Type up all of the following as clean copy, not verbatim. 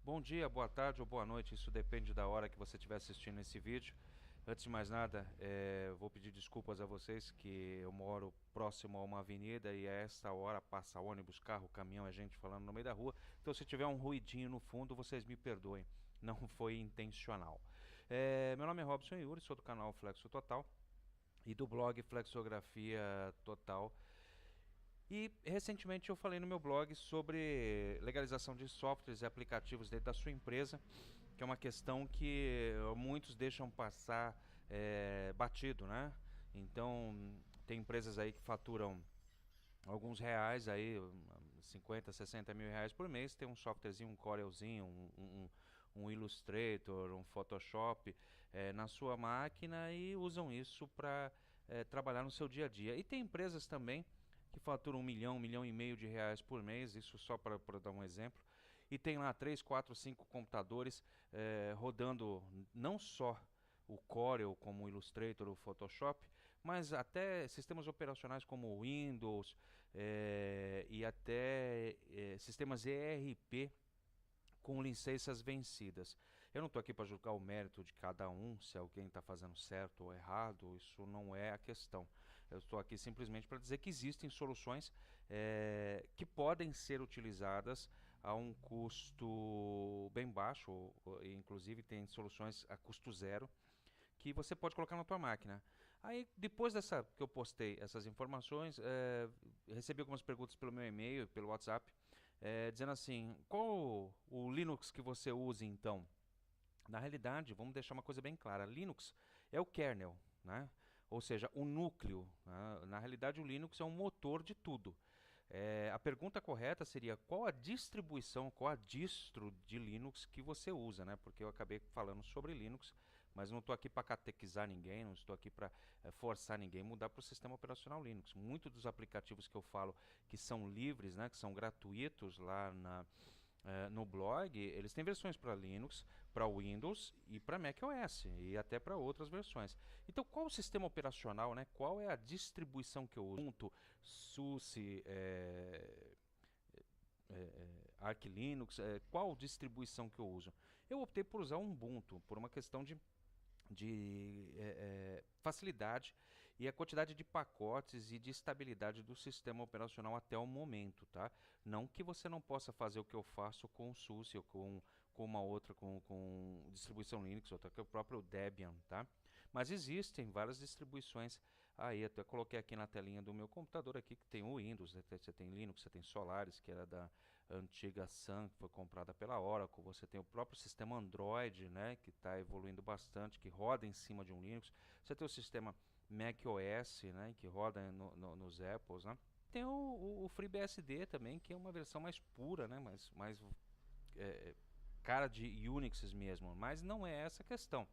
Bom dia, boa tarde ou boa noite, isso depende da hora que você estiver assistindo esse vídeo. Antes de mais nada, vou pedir desculpas a vocês que eu moro próximo a uma avenida e a esta hora passa ônibus, carro, caminhão, é gente falando no meio da rua. Então se tiver um ruidinho no fundo, vocês me perdoem, não foi intencional. Meu nome é Robson Yuri, sou do canal Flexo Total e do blog Flexografia Total. E recentemente eu falei no meu blog sobre legalização de softwares e aplicativos dentro da sua empresa, que é uma questão que muitos deixam passar batido, né? Então tem empresas aí que faturam alguns reais aí, 50, 60 mil reais por mês, tem um softwarezinho, um Corelzinho, um Illustrator, um Photoshop na sua máquina e usam isso para trabalhar no seu dia a dia. E tem empresas também que faturam 1 milhão, 1 milhão e meio de reais por mês, isso só para dar um exemplo, e tem lá 3, 4, 5 computadores rodando não só o Corel como o Illustrator, o Photoshop, mas até sistemas operacionais como o Windows e até sistemas ERP com licenças vencidas. Eu não estou aqui para julgar o mérito de cada um, se alguém está fazendo certo ou errado, isso não é a questão. Eu estou aqui simplesmente para dizer que existem soluções que podem ser utilizadas a um custo bem baixo, inclusive tem soluções a custo zero, que você pode colocar na tua máquina. Aí, depois dessa que eu postei essas informações, recebi algumas perguntas pelo meu e-mail, pelo WhatsApp, dizendo assim, qual o Linux que você usa então? Na realidade, vamos deixar uma coisa bem clara, Linux é o kernel, né? Ou seja, o núcleo. Né? Na realidade, o Linux é um motor de tudo. A pergunta correta seria qual a distribuição, qual a distro de Linux que você usa, né? Porque eu acabei falando sobre Linux, mas não estou aqui para catequizar ninguém, não estou aqui para forçar ninguém a mudar para o sistema operacional Linux. Muitos dos aplicativos que eu falo que são livres, né, que são gratuitos lá no blog, eles têm versões para Linux, para Windows e para macOS e até para outras versões. Então, qual o sistema operacional, né? Qual é a distribuição que eu uso? Ubuntu, SUSE, Arch Linux, qual distribuição que eu uso? Eu optei por usar o Ubuntu por uma questão de facilidade e a quantidade de pacotes e de estabilidade do sistema operacional até o momento, tá? Não que você não possa fazer o que eu faço com o SUSE ou com uma outra, com distribuição Linux, outra que é o próprio Debian, tá? Mas existem várias distribuições aí, até coloquei aqui na telinha do meu computador aqui que tem o Windows, né? Você tem Linux, você tem Solaris, que era da antiga Sun, que foi comprada pela Oracle, você tem o próprio sistema Android, né, que está evoluindo bastante, que roda em cima de um Linux, você tem o sistema macOS, né, que roda nos Apples, né. Tem o FreeBSD também, que é uma versão mais pura, né, mais cara de Unix mesmo, mas não é essa a questão.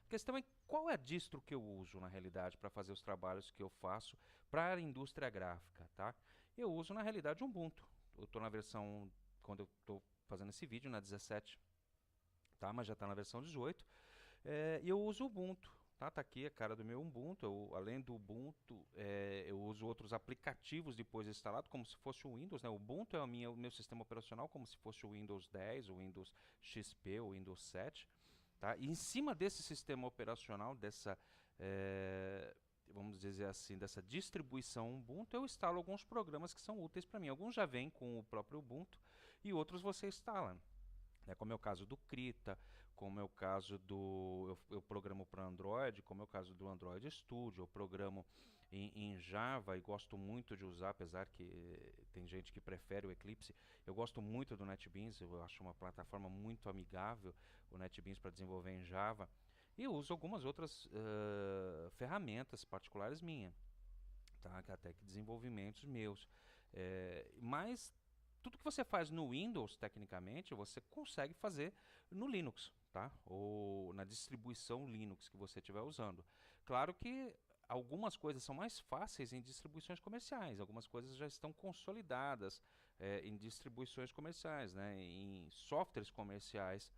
A questão é qual é a distro que eu uso na realidade para fazer os trabalhos que eu faço para a indústria gráfica, tá? Eu uso na realidade Ubuntu. Eu estou na versão, quando eu estou fazendo esse vídeo, na 17, tá? Mas já está na versão 18. E eu uso Ubuntu. Tá aqui a cara do meu Ubuntu. Além do Ubuntu, eu uso outros aplicativos depois instalado, como se fosse o Windows. Né? O Ubuntu é o meu sistema operacional, como se fosse o Windows 10, o Windows XP, o Windows 7. Tá? E em cima desse sistema operacional, vamos dizer assim, dessa distribuição Ubuntu, eu instalo alguns programas que são úteis para mim. Alguns já vêm com o próprio Ubuntu e outros você instala. Como é o caso do Krita, como é o caso eu programo para Android, como é o caso do Android Studio, eu programo em Java e gosto muito de usar, apesar que tem gente que prefere o Eclipse, eu gosto muito do NetBeans, eu acho uma plataforma muito amigável, o NetBeans para desenvolver em Java, e eu uso algumas outras ferramentas particulares minhas, tá? Até que desenvolvimentos meus, mas tudo que você faz no Windows, tecnicamente, você consegue fazer no Linux, tá? Ou na distribuição Linux que você estiver usando. Claro que algumas coisas são mais fáceis em distribuições comerciais, algumas coisas já estão consolidadas em distribuições comerciais, né? Em softwares comerciais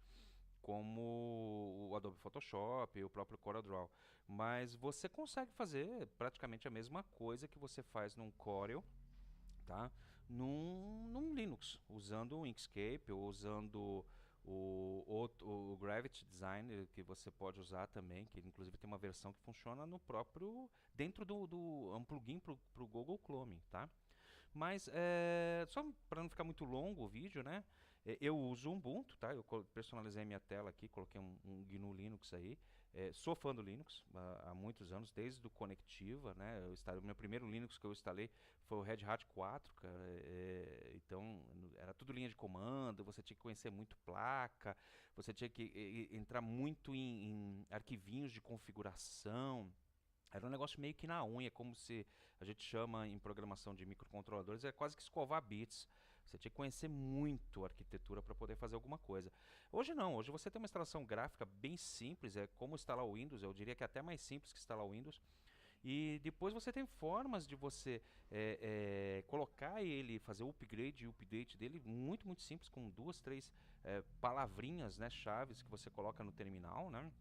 como o Adobe Photoshop e o próprio CorelDRAW. Mas você consegue fazer praticamente a mesma coisa que você faz num Corel, tá? Num Linux, usando o Inkscape ou usando O Gravity Design que você pode usar também, que inclusive tem uma versão que funciona no próprio, dentro é um plugin para o Google Chrome, tá? Mas só para não ficar muito longo o vídeo, né? Eu uso o Ubuntu, tá? Eu personalizei minha tela aqui, coloquei um GNU Linux aí. Sou fã do Linux há muitos anos, desde o Conectiva, né? O meu primeiro Linux que eu instalei foi o Red Hat 4, cara. Então era tudo linha de comando, você tinha que conhecer muito placa, você tinha que entrar muito em arquivinhos de configuração. Era um negócio meio que na unha, como se a gente chama em programação de microcontroladores, é quase que escovar bits. Você tinha que conhecer muito a arquitetura para poder fazer alguma coisa. Hoje não, hoje você tem uma instalação gráfica bem simples, é como instalar o Windows, eu diria que é até mais simples que instalar o Windows. E depois você tem formas de você colocar ele, fazer o upgrade e o update dele muito, muito simples, com duas, três palavrinhas, né, chaves que você coloca no terminal, né?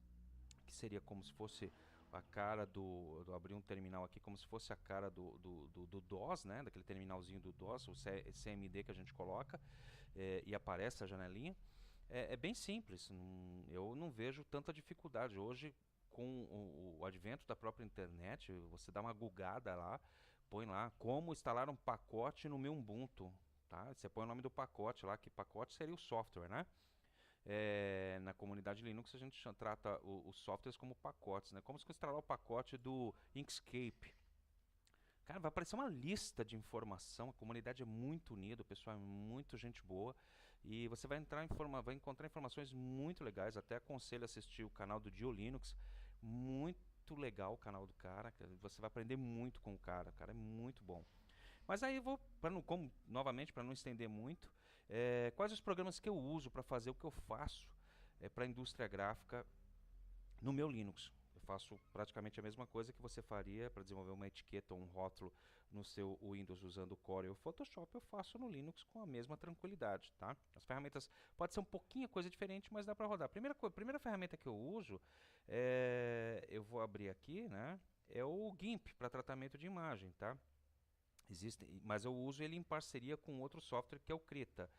Que seria como se fosse a cara do abrir um terminal aqui, como se fosse a cara do DOS, né? Daquele terminalzinho do DOS, o CMD que a gente coloca, e aparece a janelinha. É bem simples, eu não vejo tanta dificuldade. Hoje, com o advento da própria internet, você dá uma googada lá, põe lá como instalar um pacote no meu Ubuntu. Tá? Você põe o nome do pacote lá, que pacote seria o software, né? Na comunidade Linux a gente trata os softwares como pacotes, né? Como se instalar o pacote do Inkscape. Cara, vai aparecer uma lista de informação, a comunidade é muito unida, o pessoal é muito gente boa e você vai vai encontrar informações muito legais. Até aconselho a assistir o canal do Dio Linux, muito legal o canal do cara, você vai aprender muito com o cara é muito bom. Mas aí eu vou, novamente, para não estender muito, quais os programas que eu uso para fazer o que eu faço para a indústria gráfica no meu Linux. Eu faço praticamente a mesma coisa que você faria para desenvolver uma etiqueta ou um rótulo no seu Windows usando o Core ou o Photoshop, eu faço no Linux com a mesma tranquilidade, tá? As ferramentas pode ser um pouquinho coisa diferente, mas dá para rodar. Primeira ferramenta que eu uso, eu vou abrir aqui, né? É o GIMP para tratamento de imagem, tá? Mas eu uso ele em parceria com outro software que é o Krita.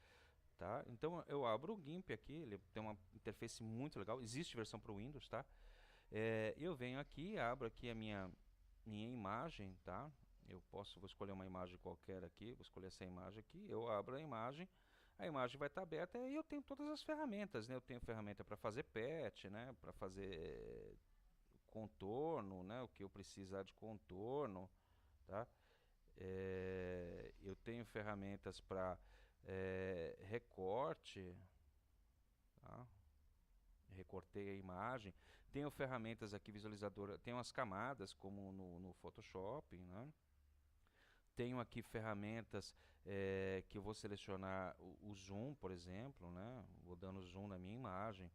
Tá? Então eu abro o GIMP aqui, ele tem uma interface muito legal, existe versão para o Windows, tá? Eu venho aqui, abro aqui a minha imagem, tá? Vou escolher uma imagem qualquer aqui, vou escolher essa imagem aqui, eu abro a imagem vai estar aberta e eu tenho todas as ferramentas, né? Eu tenho ferramenta para fazer patch, né? Para fazer contorno, né? O que eu precisar de contorno, tá? Eu tenho ferramentas para recorte, tá? Recortei a imagem. Tenho ferramentas aqui visualizadora, tenho as camadas como no Photoshop, né? Tenho aqui ferramentas que eu vou selecionar o zoom, por exemplo, né? Vou dando zoom na minha imagem.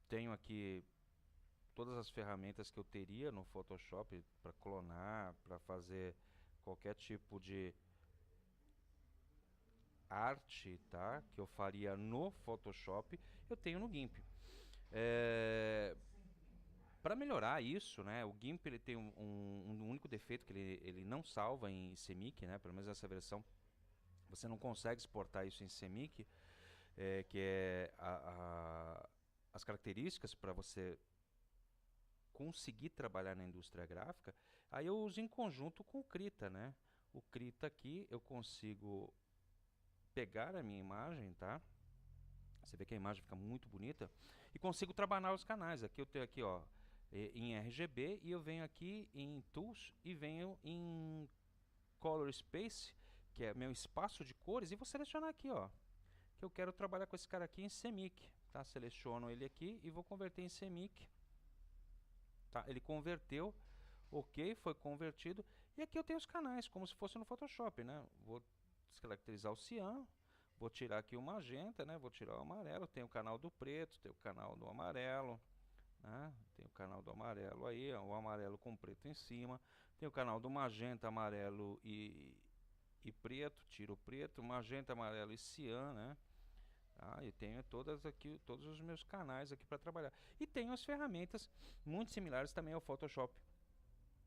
Tenho aqui todas as ferramentas que eu teria no Photoshop para clonar, para fazer qualquer tipo de arte, tá? Que eu faria no Photoshop, eu tenho no GIMP. Para melhorar isso, né, o GIMP ele tem um único defeito que ele não salva em CMYK, né? Pelo menos essa versão você não consegue exportar isso em CMYK, que é as características para você conseguir trabalhar na indústria gráfica. Aí eu uso em conjunto com o Krita, né? O Krita aqui eu consigo pegar a minha imagem, tá? Você vê que a imagem fica muito bonita e consigo trabalhar os canais. Aqui eu tenho aqui, ó, em RGB e eu venho aqui em Tools e venho em Color Space, que é meu espaço de cores, e vou selecionar aqui, ó, que eu quero trabalhar com esse cara aqui em CMYK, tá? Seleciono ele aqui e vou converter em CMYK, tá? Ele converteu, ok, foi convertido e aqui eu tenho os canais como se fosse no Photoshop, né? Vou descaracterizar o cian. Vou tirar aqui o magenta, né? Vou tirar o amarelo. Tem o canal do preto, tem o canal do amarelo, né? Tem o canal do amarelo aí, ó, o amarelo com preto em cima. Tem o canal do magenta, amarelo e preto. Tiro o preto, magenta, amarelo e cian, né? E tenho todos os meus canais aqui para trabalhar. E tenho as ferramentas muito similares também ao Photoshop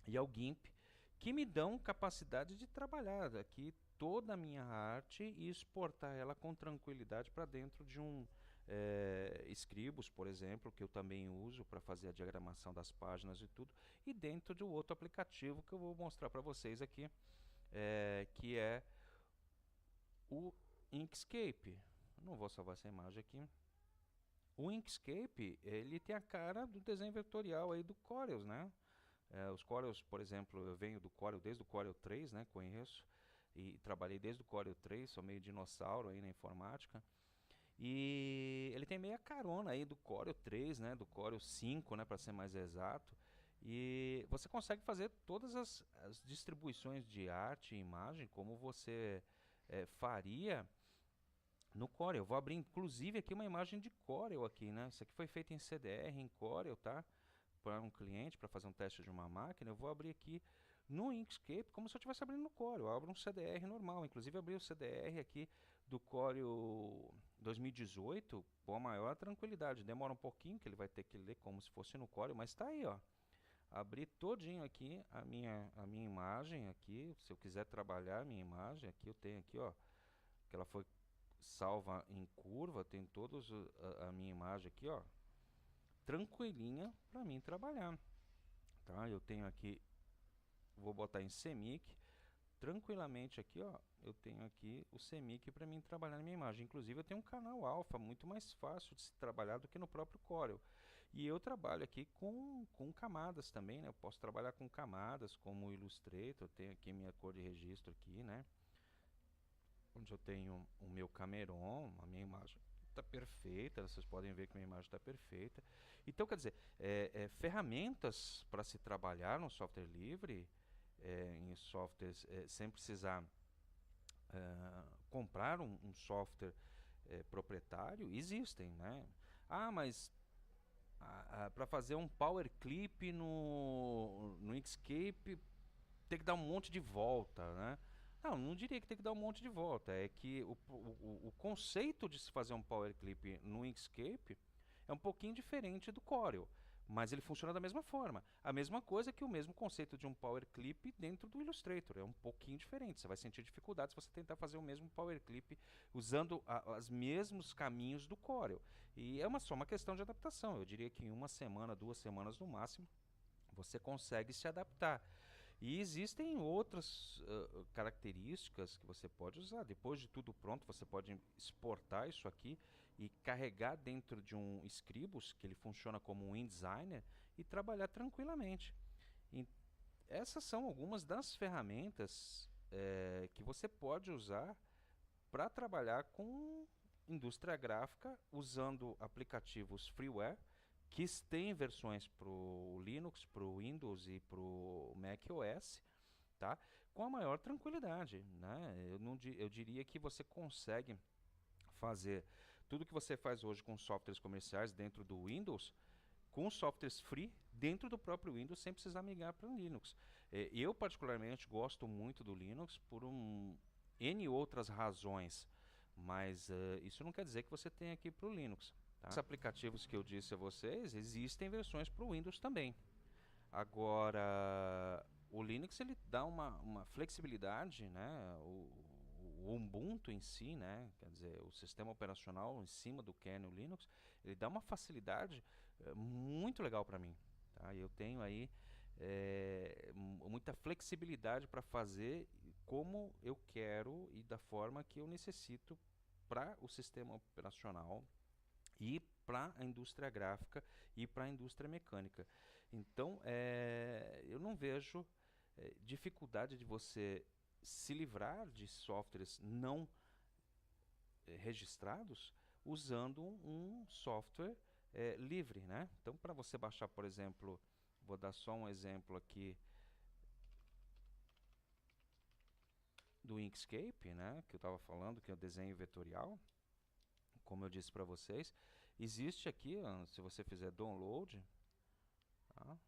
e ao GIMP, que me dão capacidade de trabalhar aqui toda a minha arte e exportar ela com tranquilidade para dentro Scribus, por exemplo, que eu também uso para fazer a diagramação das páginas e tudo, e dentro de um outro aplicativo que eu vou mostrar para vocês aqui, que é o Inkscape. Não vou salvar essa imagem aqui. O Inkscape, ele tem a cara do desenho vetorial aí do Corel, né? Os Corels, por exemplo, eu venho do Corel desde o Corel 3, né? Conheço e trabalhei desde o Corel 3, sou meio dinossauro aí na informática. E ele tem meia carona aí do Corel 3, né? Do Corel 5, né? Para ser mais exato. E você consegue fazer todas as distribuições de arte e imagem como você faria no Corel. Eu vou abrir inclusive aqui uma imagem de Corel aqui, né? Isso aqui foi feito em CDR, em Corel, tá? Para um cliente, para fazer um teste de uma máquina. Eu vou abrir aqui no Inkscape como se eu estivesse abrindo no Corel. Eu abro um CDR normal. Inclusive abri o CDR aqui do Corel 2018 com a maior tranquilidade. Demora um pouquinho, que ele vai ter que ler como se fosse no Corel, mas está aí, ó. Abri todinho aqui a minha imagem aqui. Se eu quiser trabalhar a minha imagem, aqui eu tenho aqui, ó, que ela foi salva em curva, tem todos a minha imagem aqui, ó, tranquilinha para mim trabalhar, tá? Eu tenho aqui, vou botar em CMYK, tranquilamente aqui, ó, eu tenho aqui o CMYK para mim trabalhar na minha imagem. Inclusive eu tenho um canal alfa muito mais fácil de se trabalhar do que no próprio Corel. E eu trabalho aqui com camadas também, né? Eu posso trabalhar com camadas como o Illustrator, tenho aqui minha cor de registro aqui, né? Onde eu tenho o meu Cameron, a minha imagem está perfeita, vocês podem ver que minha imagem está perfeita. Então, quer dizer, ferramentas para se trabalhar no software livre, em softwares, sem precisar comprar um software proprietário, existem, né? Ah, mas para fazer um Power Clip no Inkscape tem que dar um monte de volta, né? Não diria que tem que dar um monte de volta. É que o conceito de se fazer um Power Clip no Inkscape é um pouquinho diferente do Corel, mas ele funciona da mesma forma. A mesma coisa que o mesmo conceito de um Power Clip dentro do Illustrator. É um pouquinho diferente. Você vai sentir dificuldade se você tentar fazer o mesmo Power Clip usando os mesmos caminhos do Corel. E é só uma questão de adaptação. Eu diria que em 1 semana, 2 semanas no máximo, você consegue se adaptar. E existem outras características que você pode usar. Depois de tudo pronto, você pode exportar isso aqui e carregar dentro de um Scribus, que ele funciona como um InDesigner, e trabalhar tranquilamente. E essas são algumas das ferramentas que você pode usar para trabalhar com indústria gráfica usando aplicativos freeware que têm versões para o Linux, para o Windows e para o Mac OS, tá? Com a maior tranquilidade, né? Eu diria que você consegue fazer tudo que você faz hoje com softwares comerciais dentro do Windows, com softwares free dentro do próprio Windows, sem precisar migrar para o Linux. Eu particularmente gosto muito do Linux por N outras razões, mas isso não quer dizer que você tenha aqui para o Linux. Tá? Os aplicativos que eu disse a vocês, existem versões para o Windows também. Agora, o Linux ele dá uma flexibilidade, né? O Ubuntu em si, né? Quer dizer, o sistema operacional em cima do kernel Linux, ele dá uma facilidade muito legal para mim. Tá? Eu tenho aí muita flexibilidade para fazer como eu quero e da forma que eu necessito para o sistema operacional e para a indústria gráfica e para a indústria mecânica. Então, eu não vejo dificuldade de você se livrar de softwares não registrados usando um software livre, né? Então, para você baixar, por exemplo, vou dar só um exemplo aqui do Inkscape, né? Que eu estava falando, que é o desenho vetorial. Como eu disse para vocês, existe aqui, se você fizer download, tá?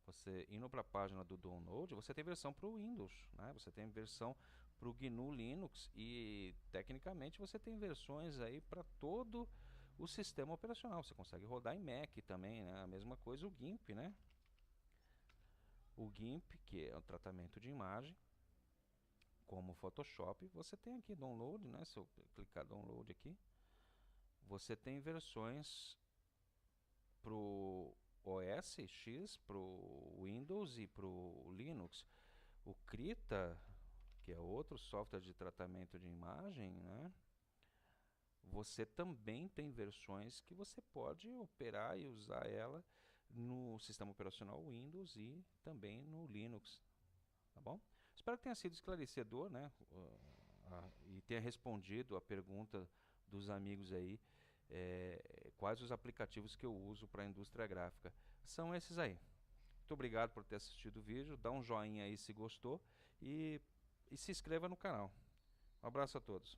Você indo para a página do download, você tem versão para o Windows, né? Você tem versão para o GNU Linux e tecnicamente você tem versões aí para todo o sistema operacional. Você consegue rodar em Mac também, né? A mesma coisa o GIMP, né? O GIMP, que é o tratamento de imagem, como o Photoshop, você tem aqui download, né? Se eu clicar download aqui, você tem versões pro OS X, pro Windows e pro Linux. O Krita, que é outro software de tratamento de imagem, né? Você também tem versões que você pode operar e usar ela no sistema operacional Windows e também no Linux, tá bom? Espero que tenha sido esclarecedor, né? E tenha respondido a pergunta dos amigos aí, quais os aplicativos que eu uso para a indústria gráfica. São esses aí. Muito obrigado por ter assistido o vídeo, dá um joinha aí se gostou e se inscreva no canal. Um abraço a todos.